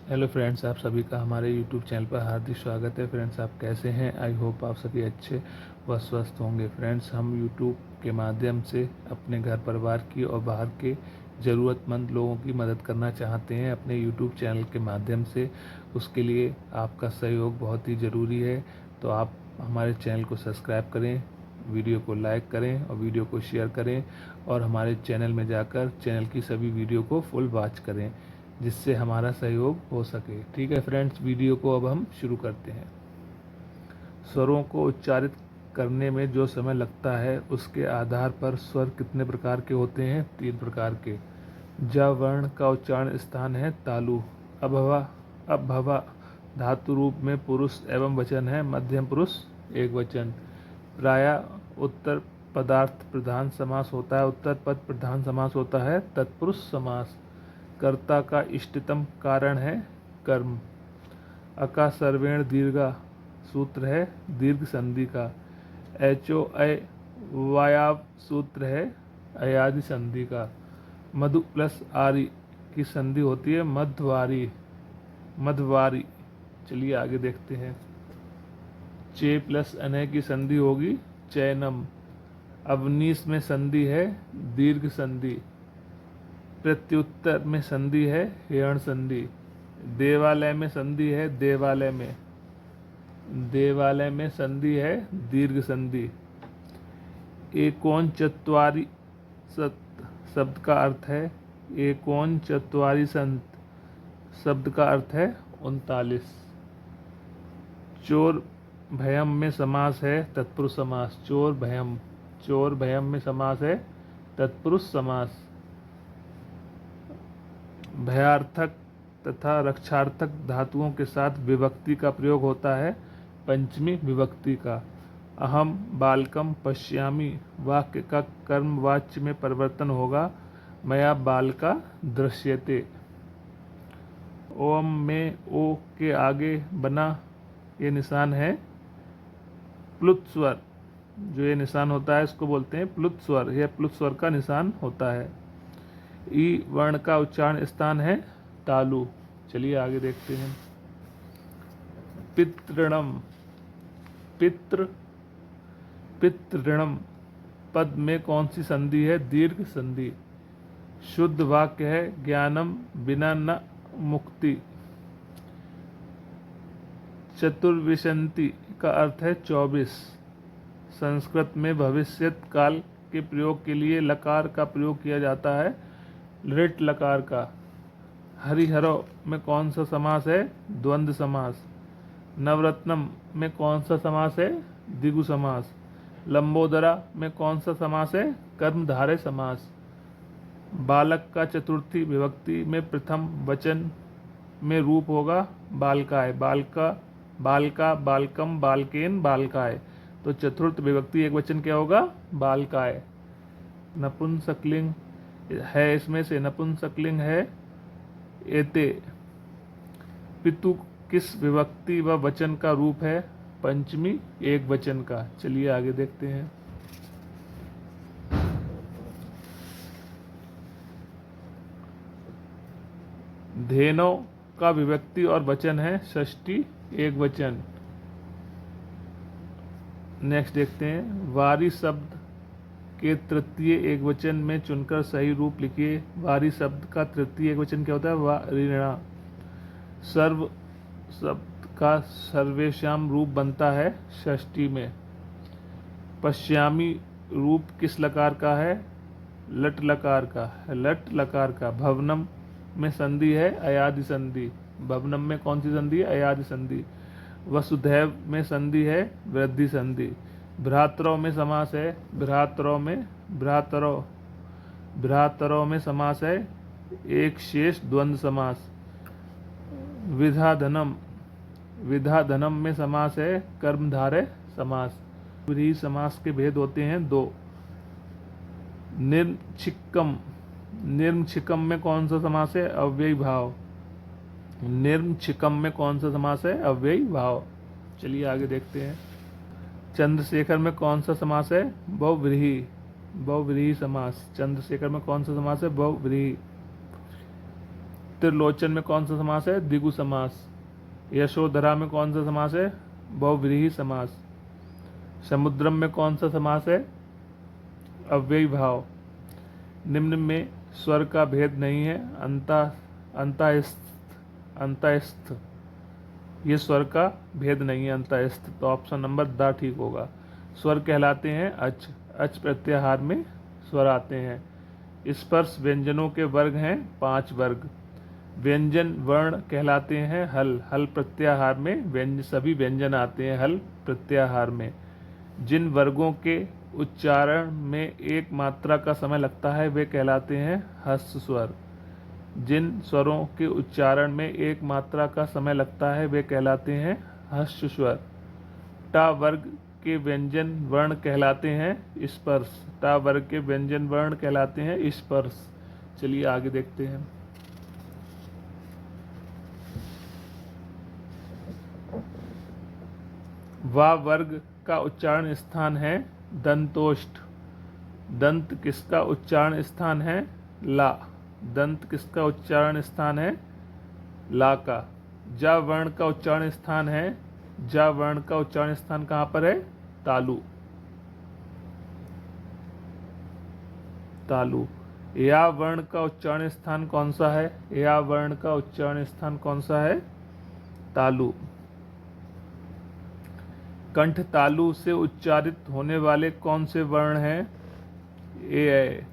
Hello friends, आप सभी का हमारे यूट्यूब चैनल पर हार्दिक स्वागत है। फ्रेंड्स, आप कैसे हैं? आई होप आप सभी अच्छे व स्वस्थ होंगे। फ्रेंड्स, हम यूट्यूब के माध्यम से अपने घर परिवार की और बाहर के ज़रूरतमंद लोगों की मदद करना चाहते हैं अपने यूट्यूब चैनल के माध्यम से। उसके लिए आपका सहयोग बहुत ही ज़रूरी है। तो आप हमारे चैनल को सब्सक्राइब करें, वीडियो को लाइक करें और वीडियो को शेयर करें, और हमारे चैनल में जाकर चैनल की सभी वीडियो को फुल वॉच करें, जिससे हमारा सहयोग हो सके। ठीक है फ्रेंड्स, वीडियो को अब हम शुरू करते हैं। स्वरों को उच्चारित करने में जो समय लगता है उसके आधार पर स्वर कितने प्रकार के होते हैं? 3 प्रकार के। ज वर्ण का उच्चारण स्थान है तालु। अभवा अभवा धातु रूप में पुरुष एवं वचन है, मध्यम पुरुष एक वचन। प्रायः उत्तर पदार्थ प्रधान समास होता है, उत्तर पद प्रधान समास होता है, तत्पुरुष समास। कर्ता का इष्टतम कारण है कर्म। अका सर्वेण दीर्घा सूत्र है दीर्घ संधि का। एचो अय वायाव सूत्र है अयादि संधि का। मधु प्लस आरी की संधि होती है मध्वारी मध्वारी। चलिए आगे देखते हैं। चे प्लस अनय की संधि होगी चैनम। अवनीश में संधि है दीर्घ संधि। प्रत्युत्तर में संधि है हिरण संधि। देवालय में संधि है देवालय में। देवालय में संधि है दीर्घ संधि। एकोन चत्वारि शब्द का अर्थ है एकोन चत्वारि संत शब्द का अर्थ है 39। चोर भयम में समास है तत्पुरुष समास। चोर भयम में समास है तत्पुरुष समास। भयार्थक तथा रक्षार्थक धातुओं के साथ विभक्ति का प्रयोग होता है पंचमी विभक्ति का। अहम बालकम पश्यामि वाक्य का कर्म वाच्य में परिवर्तन होगा मया बालका दृश्यते। ओम में ओ के आगे बना ये निशान है प्लुत स्वर। जो ये निशान होता है इसको बोलते हैं प्लुत स्वर। यह प्लुत स्वर का निशान होता है। ई वर्ण का उच्चारण स्थान है तालु। चलिए आगे देखते हैं। पितृणम पितृणम पद में कौन सी संधि है? दीर्घ संधि। शुद्ध वाक्य है ज्ञानम बिना न मुक्ति। चतुर्विशंति का अर्थ है 24। संस्कृत में भविष्यत काल के प्रयोग के लिए लकार का प्रयोग किया जाता है लृट लकार का। हरिहरो में कौन सा समास है? द्वंद्व समास। नवरत्नम में कौन सा समास है? द्विगु समास। लंबोदरा में कौन सा समास है? कर्मधारय समास। बालक का चतुर्थी विभक्ति में प्रथम वचन में रूप होगा बालकाय। बालका बालकम बालकेन बालकाय। तो चतुर्थ विभक्ति एक वचन क्या होगा? बालकाय। नपुंसकलिंग है, इसमें से नपुंसकलिंग है एते। पितु किस विभक्ति व वचन का रूप है? पंचमी एक वचन का। चलिए आगे देखते हैं। धेनो का विभक्ति और वचन है षष्ठी एक वचन। नेक्स्ट देखते हैं। वारी शब्द के तृतीय एक वचन में चुनकर सही रूप लिखिए। वारी शब्द का तृतीय एक वचन क्या होता है? वारिणा। सर्व शब्द का सर्वेश्याम रूप बनता है षष्ठी में। पश्यामी रूप किस लकार का है? लट लकार का। लट लकार का। भवनम में संधि है अयादि संधि। भवनम में कौन सी संधि है? अयादि संधि। वसुधैव में संधि है वृद्धि संधि। भ्रातरौ में समास है भ्रातरौ में समास है एक शेष द्वंद्व समास। विधाधनम में समास है कर्मधारय समास। व्रीहि समास के भेद होते हैं 2। निर्मछिकम में कौन सा समास है? अव्ययी भाव। निर्मछिकम में कौन सा समास है? अव्ययी भाव। चलिए आगे देखते हैं। चंद्रशेखर में कौन सा समास है? बहुव्रीहि समास। चंद्रशेखर में कौन सा समास है? बहुव्रीहि। त्रिलोचन में कौन सा समास है? द्विगु समास। यशोधरा में कौन सा समास है? बहुव्रीहि समास। समुद्रम में कौन सा समास है? अव्ययी भाव। निम्न में स्वर का भेद नहीं है। अंतःस्थ, ये स्वर का भेद नहीं है अंतःस्थ, तो ऑप्शन नंबर द ठीक होगा। स्वर कहलाते हैं अच, अच प्रत्याहार में स्वर आते हैं। स्पर्श व्यंजनों के वर्ग हैं 5 वर्ग। व्यंजन वर्ण कहलाते हैं हल, हल प्रत्याहार में सभी व्यंजन आते हैं हल प्रत्याहार में। जिन वर्गों के उच्चारण में एक मात्रा का समय लगता है वे कहलाते हैं हस्व स्वर। जिन स्वरों के उच्चारण में एक मात्रा का समय लगता है वे कहलाते हैं हस्व स्वर। टा वर्ग के व्यंजन वर्ण कहलाते हैं स्पर्श। टा वर्ग के व्यंजन वर्ण कहलाते हैं स्पर्श। चलिए आगे देखते हैं। वा वर्ग का उच्चारण स्थान है दंतोष्ठ। दंत किसका उच्चारण स्थान है? ला। दंत किसका उच्चारण स्थान है? ला का। जा वर्ण का उच्चारण स्थान है, जा वर्ण का उच्चारण स्थान कहाँ पर है? तालु। तालु। या वर्ण का उच्चारण स्थान कौन सा है? या वर्ण का उच्चारण स्थान कौन सा है? तालु। कंठ तालु से उच्चारित होने वाले कौन से वर्ण हैं? ए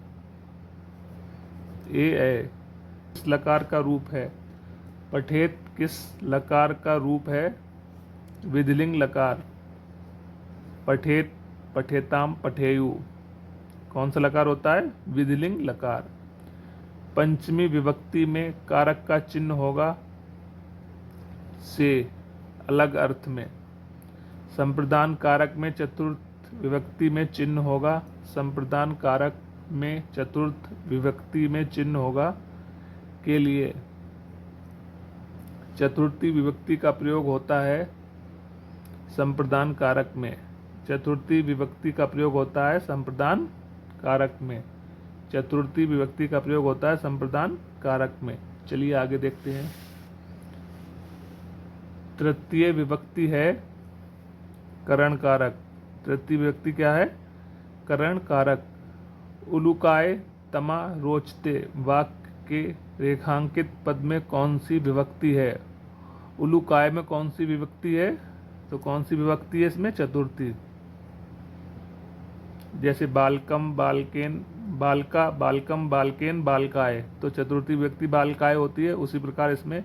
किस लकार का रूप है? पठेत किस लकार का रूप है? विधिलिंग लकार। पठेत, पठेताम, पठेयु कौन सा लकार होता है? विधिलिंग लकार। पंचमी विभक्ति में कारक का चिन्ह होगा से, अलग अर्थ में। संप्रदान कारक में चतुर्थ विभक्ति में चिन्ह होगा। संप्रदान कारक में चतुर्थ विभक्ति में चिन्ह होगा के लिए चतुर्थी विभक्ति का प्रयोग होता है संप्रदान कारक में। चतुर्थी विभक्ति का प्रयोग होता है संप्रदान कारक में। चतुर्थी विभक्ति का प्रयोग होता है संप्रदान कारक में। चलिए आगे देखते हैं। तृतीय विभक्ति है करण कारक। तृतीय विभक्ति क्या है? करण कारक। उलुकाय तमा रोचते वाक्य के रेखांकित पद में कौन सी विभक्ति है? उलुकाय में कौन सी विभक्ति है? तो कौन सी विभक्ति है इसमें? चतुर्थी। जैसे बालकम, बालकेन, बालका, बालकम, बालकेन, बालकाय, तो चतुर्थी विभक्ति बालकाय होती है। उसी प्रकार इसमें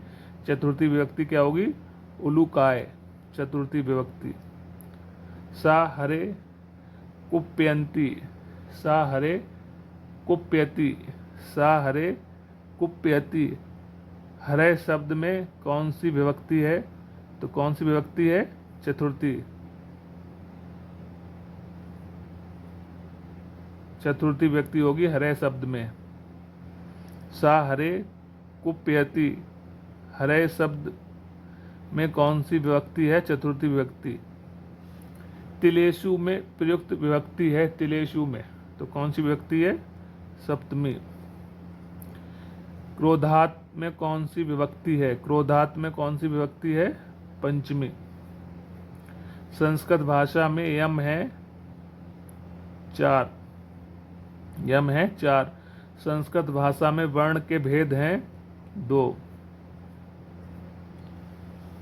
चतुर्थी विभक्ति क्या होगी? उलुकाय, चतुर्थी विभक्ति। सा हरे कुप्यन्ति, सा हरे कुप्यति, सा हरे कुप्यति। हरे शब्द में कौन सी विभक्ति है? तो कौन सी विभक्ति है? चतुर्थी। चतुर्थी विभक्ति होगी हरे शब्द में। सा हरे कुप्यति, हरे शब्द में कौन सी विभक्ति है? चतुर्थी विभक्ति। तिलेषु में प्रयुक्त विभक्ति है तिलेषु में, तो कौन सी विभक्ति है? सप्तमी। क्रोधात में कौन सी विभक्ति है? क्रोधात में कौन सी विभक्ति है? पंचमी। संस्कृत भाषा में यम है 4, यम है 4। संस्कृत भाषा में वर्ण के भेद हैं 2।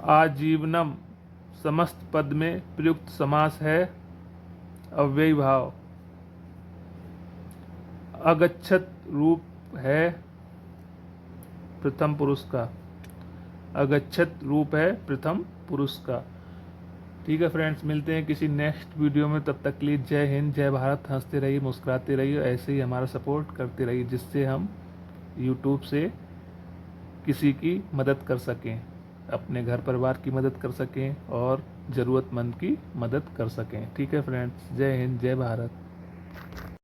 आजीवनम समस्त पद में प्रयुक्त समास है अव्ययी भाव। अगच्छत रूप है प्रथम पुरुष का। अगच्छत रूप है प्रथम पुरुष का। ठीक है फ्रेंड्स, मिलते हैं किसी नेक्स्ट वीडियो में। तब तक के लिए जय हिंद, जय भारत। हंसते रहिए, मुस्कुराते रहिए, ऐसे ही हमारा सपोर्ट करते रहिए, जिससे हम यूट्यूब से किसी की मदद कर सकें, अपने घर परिवार की मदद कर सकें और ज़रूरतमंद की मदद कर सकें। ठीक है फ्रेंड्स, जय हिंद, जय भारत।